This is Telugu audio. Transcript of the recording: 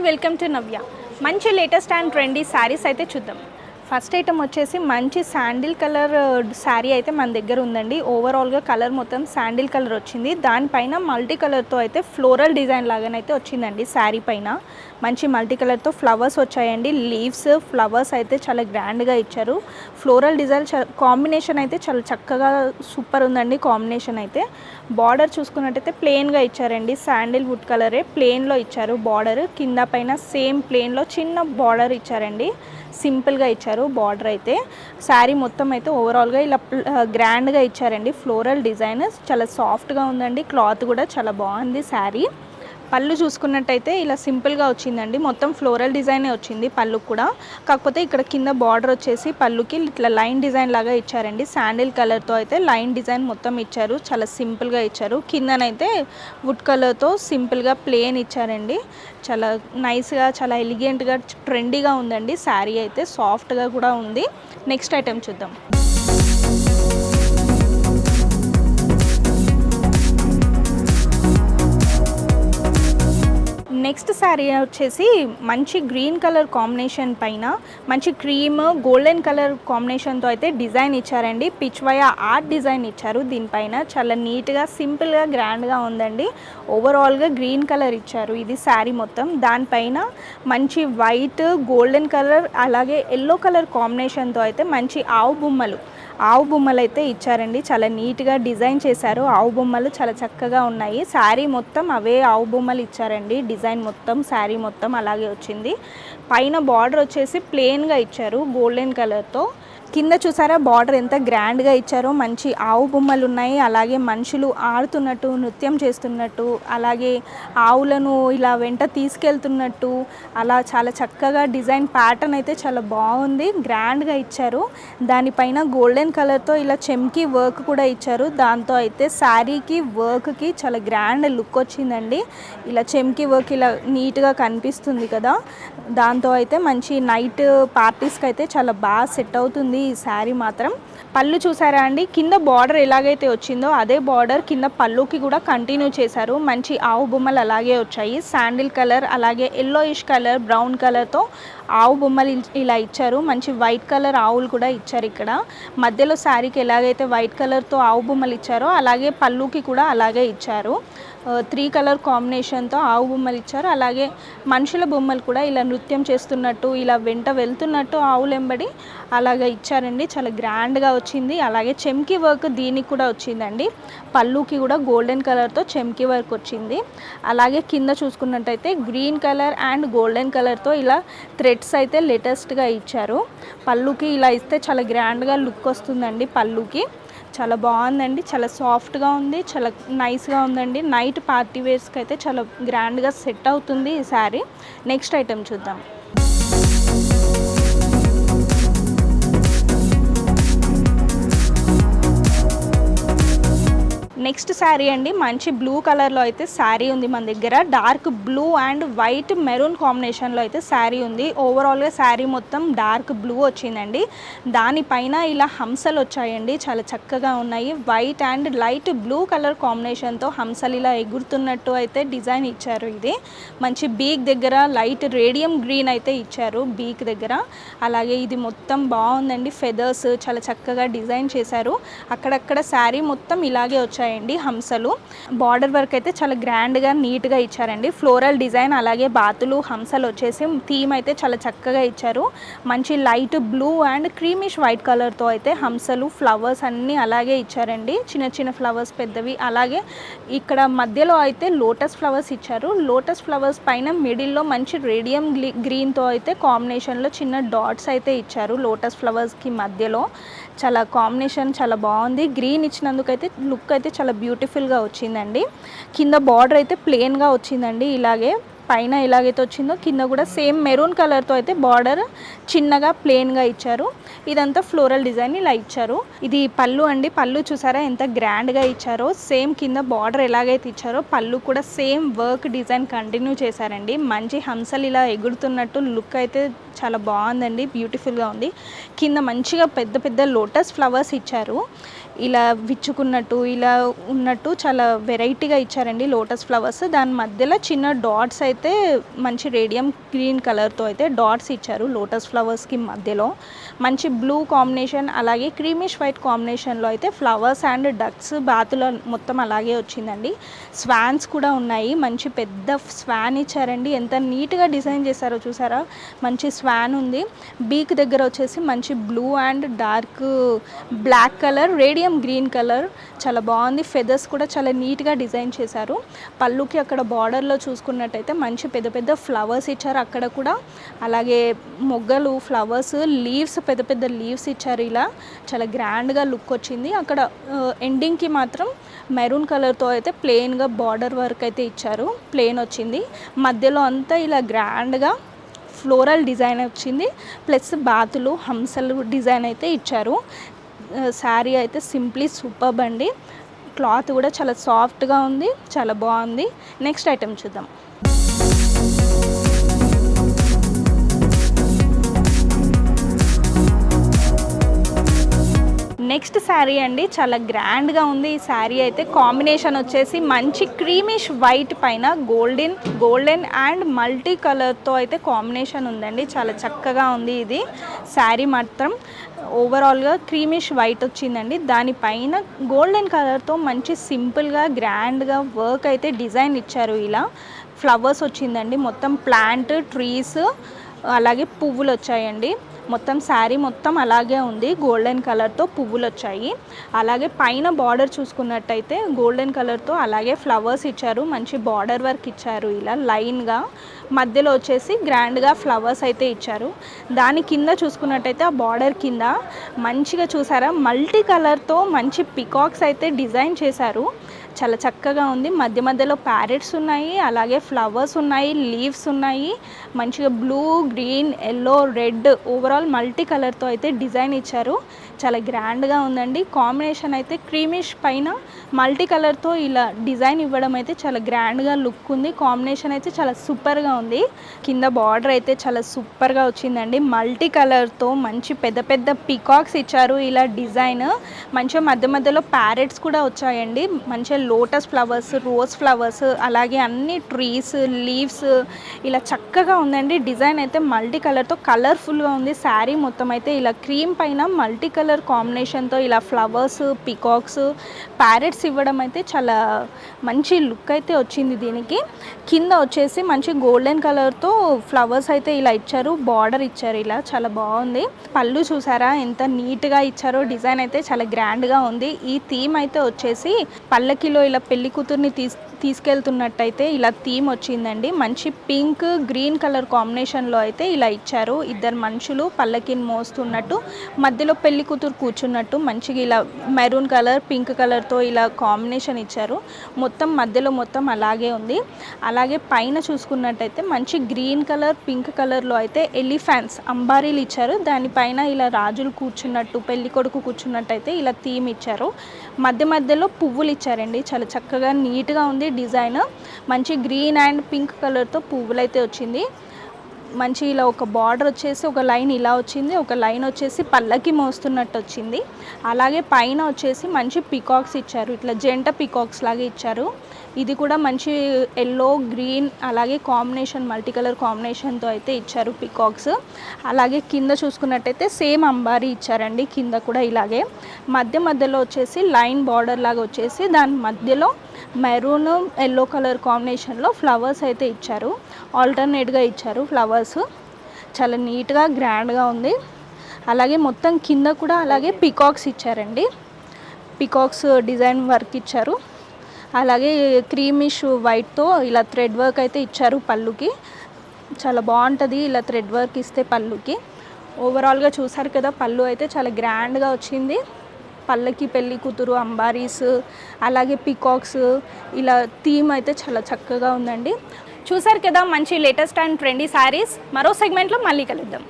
వెల్కమ్ టు నవ్య. మంచి లేటెస్ట్ అండ్ ట్రెండీ శారీస్ అయితే చూద్దాం. ఫస్ట్ ఐటమ్ వచ్చేసి మంచి శాండిల్ కలర్ శారీ అయితే మన దగ్గర ఉందండి. ఓవరాల్గా కలర్ మొత్తం శాండిల్ కలర్ వచ్చింది. దానిపైన మల్టీ కలర్తో అయితే ఫ్లోరల్ డిజైన్ లాగానైతే వచ్చిందండి. శారీ పైన మంచి మల్టీ కలర్తో ఫ్లవర్స్ వచ్చాయండి. లీవ్స్ ఫ్లవర్స్ అయితే చాలా గ్రాండ్గా ఇచ్చారు. ఫ్లోరల్ డిజైన్ కాంబినేషన్ అయితే చాలా చక్కగా సూపర్ ఉందండి. కాంబినేషన్ అయితే బార్డర్ చూసుకున్నట్టయితే ప్లెయిన్గా ఇచ్చారండి. శాండిల్ వుడ్ కలరే ప్లెయిన్లో ఇచ్చారు. బార్డర్ కింద పైన సేమ్ ప్లెయిన్లో చిన్న బార్డర్ ఇచ్చారండి. సింపుల్గా ఇచ్చారు బార్డర్ అయితే. శారీ మొత్తం అయితే ఓవరాల్గా ఇలా గ్రాండ్గా ఇచ్చారండి. ఫ్లోరల్ డిజైన్ చాలా సాఫ్ట్గా ఉందండి. క్లాత్ కూడా చాలా బాగుంది. శారీ పళ్ళు చూసుకున్నట్టయితే ఇలా సింపుల్గా వచ్చిందండి. మొత్తం ఫ్లోరల్ డిజైనే వచ్చింది పళ్ళు కూడా. కాకపోతే ఇక్కడ కింద బార్డర్ వచ్చేసి పళ్ళుకి ఇట్లా లైన్ డిజైన్ లాగా ఇచ్చారండి. శాండిల్ కలర్తో అయితే లైన్ డిజైన్ మొత్తం ఇచ్చారు. చాలా సింపుల్గా ఇచ్చారు. కిందనైతే వుడ్ కలర్తో సింపుల్గా ప్లెయిన్ ఇచ్చారండి. చాలా నైస్గా చాలా ఎలిగెంట్గా ట్రెండీగా ఉందండి. శారీ అయితే సాఫ్ట్గా కూడా ఉంది. నెక్స్ట్ ఐటెం చూద్దాం. నెక్స్ట్ శారీ వచ్చేసి మంచి గ్రీన్ కలర్ కాంబినేషన్ పైన మంచి క్రీమ్ గోల్డెన్ కలర్ కాంబినేషన్తో అయితే డిజైన్ ఇచ్చారండి. పిచ్వయ ఆర్ట్ డిజైన్ ఇచ్చారు. దీనిపైన చాలా నీట్గా సింపుల్గా గ్రాండ్గా ఉందండి. ఓవరాల్గా గ్రీన్ కలర్ ఇచ్చారు. ఇది శారీ మొత్తం. దానిపైన మంచి వైట్ గోల్డెన్ కలర్ అలాగే ఎల్లో కలర్ కాంబినేషన్తో అయితే మంచి ఆవు బొమ్మలు అయితే ఇచ్చారండి. చాలా నీట్గా డిజైన్ చేశారు. ఆవు బొమ్మలు చాలా చక్కగా ఉన్నాయి. శారీ మొత్తం అవే ఆవు బొమ్మలు ఇచ్చారండి. డిజైన్ మొత్తం శారీ మొత్తం అలాగే వచ్చింది. పైన బార్డర్ వచ్చేసి ప్లెయిన్గా ఇచ్చారు గోల్డెన్ కలర్తో. కింద చూసారా బార్డర్ ఎంత గ్రాండ్గా ఇచ్చారో. మంచి ఆవు బొమ్మలు ఉన్నాయి. అలాగే మనుషులు ఆడుతున్నట్టు నృత్యం చేస్తున్నట్టు అలాగే ఆవులను ఇలా వెంట తీసుకెళ్తున్నట్టు అలా చాలా చక్కగా డిజైన్ ప్యాటర్న్ అయితే చాలా బాగుంది. గ్రాండ్గా ఇచ్చారు. దానిపైన గోల్డెన్ కలర్తో ఇలా చెమ్కీ వర్క్ కూడా ఇచ్చారు. దాంతో అయితే శారీకి వర్క్కి చాలా గ్రాండ్ లుక్ వచ్చిందండి. ఇలా చెమ్కీ వర్క్ ఇలా నీట్గా కనిపిస్తుంది కదా. దాంతో అయితే మంచి నైట్ పార్టీస్కి అయితే చాలా బాగా సెట్ అవుతుంది ఈ శారీ మాత్రం. పళ్ళు చూసారా అండి. కింద బార్డర్ ఎలాగైతే వచ్చిందో అదే బార్డర్ కింద పళ్ళుకి కూడా కంటిన్యూ చేశారు. మంచి ఆవు బొమ్మలు అలాగే వచ్చాయి. శాండిల్ కలర్ అలాగే ఎల్లోయిష్ కలర్ బ్రౌన్ కలర్తో ఆవు బొమ్మలు ఇలా ఇచ్చారు. మంచి వైట్ కలర్ ఆవులు కూడా ఇచ్చారు. ఇక్కడ మధ్యలో శారీకి ఎలాగైతే వైట్ కలర్తో ఆవు బొమ్మలు ఇచ్చారో అలాగే పళ్ళుకి కూడా అలాగే ఇచ్చారు. 3 కలర్ కాంబినేషన్తో ఆవు బొమ్మలు ఇచ్చారు. అలాగే మనుషుల బొమ్మలు కూడా ఇలా నృత్యం చేస్తున్నట్టు ఇలా వెంట వెళ్తున్నట్టు ఆవులెంబడి అలాగే ఇచ్చారండి. చాలా గ్రాండ్గా వచ్చింది. అలాగే చెమ్కీ వర్క్ దీనికి కూడా వచ్చిందండి. పళ్ళుకి కూడా గోల్డెన్ కలర్తో చెమ్కీ వర్క్ వచ్చింది. అలాగే కింద చూసుకున్నట్టయితే గ్రీన్ కలర్ అండ్ గోల్డెన్ కలర్తో ఇలా థ్రెడ్స్ అయితే లేటెస్ట్గా ఇచ్చారు. పళ్ళుకి ఇలా ఇస్తే చాలా గ్రాండ్గా లుక్ వస్తుందండి. పళ్ళుకి చాలా బాగుందండి. చాలా సాఫ్ట్గా ఉంది. చాలా నైస్గా ఉందండి. నైట్ పార్టీ వేర్స్కి అయితే చాలా గ్రాండ్గా సెట్ అవుతుంది ఈ శారీ. నెక్స్ట్ ఐటెం చూద్దాం. నెక్స్ట్ శారీ అండి. మంచి బ్లూ కలర్లో అయితే శారీ ఉంది మన దగ్గర. Dark blue and white maroon కాంబినేషన్లో అయితే శారీ ఉంది. ఓవరాల్గా శారీ మొత్తం డార్క్ బ్లూ వచ్చిందండి. దానిపైన ఇలా హంసలు వచ్చాయండి. చాలా చక్కగా ఉన్నాయి. White and light blue colour కాంబినేషన్తో హంసలు ఇలా ఎగురుతున్నట్టు అయితే డిజైన్ ఇచ్చారు. ఇది మంచి బీక్ దగ్గర లైట్ రేడియం గ్రీన్ అయితే ఇచ్చారు బీక్ దగ్గర. అలాగే ఇది మొత్తం బాగుందండి. ఫెదర్స్ చాలా చక్కగా డిజైన్ చేశారు. అక్కడక్కడ శారీ మొత్తం ఇలాగే వచ్చాయండి హంసలు. బార్డర్ వర్క్ అయితే చాలా గ్రాండ్గా నీట్గా ఇచ్చారండి. ఫ్లోరల్ డిజైన్ అలాగే బాతులు హంసలు వచ్చేసి థీమ్ అయితే చాలా చక్కగా ఇచ్చారు. మంచి light blue and creamish white కలర్తో అయితే హంసలు ఫ్లవర్స్ అన్నీ అలాగే ఇచ్చారండి. చిన్న చిన్న ఫ్లవర్స్ పెద్దవి. అలాగే ఇక్కడ మధ్యలో అయితే లోటస్ ఫ్లవర్స్ ఇచ్చారు. లోటస్ ఫ్లవర్స్ పైన మిడిల్లో మంచి రేడియం గ్రీన్తో అయితే కాంబినేషన్లో చిన్న డాట్స్ అయితే ఇచ్చారు. లోటస్ ఫ్లవర్స్కి మధ్యలో చాలా కాంబినేషన్ చాలా బాగుంది. గ్రీన్ ఇచ్చినందుకైతే లుక్ అయితే చాలా బ్యూటిఫుల్గా వచ్చిందండి. కింద బార్డర్ అయితే ప్లెయిన్గా వచ్చిందండి. ఇలాగే పైన ఎలాగైతే వచ్చిందో కింద కూడా సేమ్ మెరూన్ కలర్తో అయితే బార్డర్ చిన్నగా ప్లెయిన్గా ఇచ్చారు. ఇదంతా ఫ్లోరల్ డిజైన్ ఇలా ఇచ్చారు. ఇది పళ్ళు అండి. పళ్ళు చూసారా ఎంత గ్రాండ్గా ఇచ్చారో. సేమ్ కింద బార్డర్ ఎలాగైతే ఇచ్చారో పళ్ళు కూడా సేమ్ వర్క్ డిజైన్ కంటిన్యూ చేశారండి. మంచి హంసలు ఇలా ఎగురుతున్నట్టు లుక్ అయితే చాలా బాగుందండి. బ్యూటిఫుల్గా ఉంది. కింద మంచిగా పెద్ద పెద్ద లోటస్ ఫ్లవర్స్ ఇచ్చారు. ఇలా విచ్చుకున్నట్టు ఇలా ఉన్నట్టు చాలా వెరైటీగా ఇచ్చారండి లోటస్ ఫ్లవర్స్. దాని మధ్యలో చిన్న డాట్స్ అయితే అయితే మంచి రేడియం గ్రీన్ కలర్తో అయితే డాట్స్ ఇచ్చారు లోటస్ ఫ్లవర్స్కి మధ్యలో. మంచి బ్లూ కాంబినేషన్ అలాగే క్రీమిష్ వైట్ కాంబినేషన్లో అయితే ఫ్లవర్స్ అండ్ డక్స్ బాతుల మొత్తం అలాగే వచ్చిందండి. స్వాన్స్ కూడా ఉన్నాయి, మంచి పెద్ద స్వాన్ ఇచ్చారండి. ఎంత నీట్గా డిజైన్ చేశారో చూసారా, మంచి స్వాన్ ఉంది. బీక్ దగ్గర వచ్చేసి మంచి blue and dark black colour radium green colour చాలా బాగుంది. ఫెదర్స్ కూడా చాలా నీట్గా డిజైన్ చేశారు. పళ్ళుకి అక్కడ బార్డర్లో చూసుకున్నట్టయితే మంచి పెద్ద పెద్ద ఫ్లవర్స్ ఇచ్చారు అక్కడ కూడా. అలాగే మొగ్గలు ఫ్లవర్స్ లీవ్స్ పెద్ద పెద్ద లీవ్స్ ఇచ్చారు. ఇలా చాలా గ్రాండ్గా లుక్ వచ్చింది. అక్కడ ఎండింగ్కి మాత్రం మెరూన్ కలర్తో అయితే ప్లెయిన్గా బార్డర్ వర్క్ అయితే ఇచ్చారు, ప్లెయిన్ వచ్చింది. మధ్యలో అంతా ఇలా గ్రాండ్గా ఫ్లోరల్ డిజైన్ వచ్చింది, ప్లస్ బాతులు హంసలు డిజైన్ అయితే ఇచ్చారు. శారీ అయితే సింప్లీ సూపర్బ్ అండి. క్లాత్ కూడా చాలా సాఫ్ట్గా ఉంది, చాలా బాగుంది. నెక్స్ట్ ఐటెం చూద్దాం. నెక్స్ట్ శారీ అండి, చాలా గ్రాండ్గా ఉంది ఈ శారీ అయితే. కాంబినేషన్ వచ్చేసి మంచి క్రీమిష్ వైట్ పైన గోల్డెన్ అండ్ మల్టీ కలర్తో అయితే కాంబినేషన్ ఉందండి. చాలా చక్కగా ఉంది ఇది శారీ. మాత్రం ఓవరాల్గా క్రీమిష్ వైట్ వచ్చిందండి, దానిపైన గోల్డెన్ కలర్తో మంచి సింపుల్గా గ్రాండ్గా వర్క్ అయితే డిజైన్ ఇచ్చారు. ఇలా ఫ్లవర్స్ వచ్చిందండి, మొత్తం ప్లాంట్ ట్రీస్ అలాగే పువ్వులు వచ్చాయండి. మొత్తం శారీ మొత్తం అలాగే ఉంది, గోల్డెన్ కలర్తో పువ్వులు వచ్చాయి. అలాగే పైన బార్డర్ చూసుకున్నట్టయితే గోల్డెన్ కలర్తో అలాగే ఫ్లవర్స్ ఇచ్చారు, మంచి బార్డర్ వర్క్ ఇచ్చారు. ఇలా లైన్గా మధ్యలో వచ్చేసి గ్రాండ్గా ఫ్లవర్స్ అయితే ఇచ్చారు. దాని కింద చూసుకున్నట్టయితే ఆ బార్డర్ కింద మంచిగా చూసారా మల్టీ కలర్తో మంచి పికాక్స్ అయితే డిజైన్ చేశారు. చాలా చక్కగా ఉంది. మధ్య మధ్యలో ప్యారెట్స్ ఉన్నాయి, అలాగే ఫ్లవర్స్ ఉన్నాయి, లీవ్స్ ఉన్నాయి. మంచిగా blue green yellow red overall multi కలర్తో అయితే డిజైన్ ఇచ్చారు. చాలా గ్రాండ్గా ఉందండి. కాంబినేషన్ అయితే క్రీమిష్ పైన మల్టీ కలర్తో ఇలా డిజైన్ ఇవ్వడం అయితే చాలా గ్రాండ్గా లుక్ ఉంది. కాంబినేషన్ అయితే చాలా సూపర్గా ఉంది. కింద బార్డర్ అయితే చాలా సూపర్గా వచ్చిందండి. మల్టీ కలర్తో మంచి పెద్ద పెద్ద పికాక్స్ ఇచ్చారు. ఇలా డిజైన్ మంచిగా మధ్య మధ్యలో ప్యారెట్స్ కూడా వచ్చాయండి. మంచిగా లోటస్ ఫ్లవర్స్ రోజ్ ఫ్లవర్స్ అలాగే అన్ని ట్రీస్ లీవ్స్ ఇలా చక్కగా ఉందండి. డిజైన్ అయితే మల్టీ కలర్తో కలర్ఫుల్గా ఉంది. శారీ మొత్తం అయితే ఇలా క్రీమ్ పైన మల్టీ కలర్ కాంబినేషన్తో ఇలా ఫ్లవర్స్ పికాక్స్ ప్యారెట్స్ ఇవ్వడం అయితే చాలా మంచి లుక్ అయితే వచ్చింది దీనికి. కింద వచ్చేసి మంచి గోల్డెన్ కలర్తో ఫ్లవర్స్ అయితే ఇలా ఇచ్చారు, బార్డర్ ఇచ్చారు. ఇలా చాలా బాగుంది. పళ్ళు చూసారా ఎంత నీట్గా ఇచ్చారో, డిజైన్ అయితే చాలా గ్రాండ్గా ఉంది. ఈ థీమ్ అయితే వచ్చేసి పల్లకిలో ఇలా పెళ్లి కూతుర్ని తీసుకెళ్తున్నట్టయితే ఇలా థీమ్ వచ్చిందండి. మంచి పింక్ గ్రీన్ కలర్ కాంబినేషన్లో అయితే ఇలా ఇచ్చారు. ఇద్దరు మనుషులు పల్లకిని మోస్తున్నట్టు, మధ్యలో పెళ్లి కూతురు కూర్చున్నట్టు మంచిగా ఇలా మెరూన్ కలర్ పింక్ కలర్తో ఇలా కాంబినేషన్ ఇచ్చారు. మొత్తం మధ్యలో మొత్తం అలాగే ఉంది. అలాగే పైన చూసుకున్నట్టయితే మంచి గ్రీన్ కలర్ పింక్ కలర్లో అయితే ఎలిఫెంట్స్ అంబారీలు ఇచ్చారు. దానిపైన ఇలా రాజులు కూర్చున్నట్టు పెళ్లి కొడుకు కూర్చున్నట్టు అయితే ఇలా థీమ్ ఇచ్చారు. మధ్య మధ్యలో పువ్వులు ఇచ్చారండి. చాలా చక్కగా నీట్గా ఉంది డిజైన్. మంచి గ్రీన్ అండ్ పింక్ కలర్తో పువ్వులు అయితే వచ్చింది. మంచి ఇలా ఒక బార్డర్ వచ్చేసి ఒక లైన్ ఇలా వచ్చింది, ఒక లైన్ వచ్చేసి పల్లకి మోస్తున్నట్టు వచ్చింది. అలాగే పైన వచ్చేసి మంచి పికాక్స్ ఇచ్చారు, ఇట్లా జంట పికాక్స్ లాగా ఇచ్చారు. ఇది కూడా మంచి ఎల్లో గ్రీన్ అలాగే కాంబినేషన్ మల్టీ కలర్ కాంబినేషన్తో అయితే ఇచ్చారు పికాక్స్. అలాగే కింద చూసుకున్నట్టయితే సేమ్ అంబారీ ఇచ్చారండి. కింద కూడా ఇలాగే మధ్య మధ్యలో వచ్చేసి లైన్ బార్డర్ లాగా వచ్చేసి దాని మధ్యలో మెరూన్ ఎల్లో కలర్ కాంబినేషన్లో ఫ్లవర్స్ అయితే ఇచ్చారు. ఆల్టర్నేట్గా ఇచ్చారు ఫ్లవర్స్. చాలా నీట్గా గ్రాండ్గా ఉంది. అలాగే మొత్తం కింద కూడా అలాగే పికాక్స్ ఇచ్చారండి. పికాక్స్ డిజైన్ వర్క్ ఇచ్చారు. అలాగే క్రీమిష్ వైట్తో ఇలా థ్రెడ్ వర్క్ అయితే ఇచ్చారు పళ్ళుకి. చాలా బాగుంటుంది ఇలా థ్రెడ్ వర్క్ ఇస్తే పళ్ళుకి. ఓవరాల్గా చూసారు కదా, పళ్ళు అయితే చాలా గ్రాండ్గా వచ్చింది. పళ్ళకి పెళ్లి కూతురు అంబారీస్ అలాగే పికాక్స్ ఇలా థీమ్ అయితే చాలా చక్కగా ఉందండి. చూసారు కదా మంచి లేటెస్ట్ అండ్ ట్రెండీ శారీస్. మరో సెగ్మెంట్లో మళ్ళీ కలుద్దాం.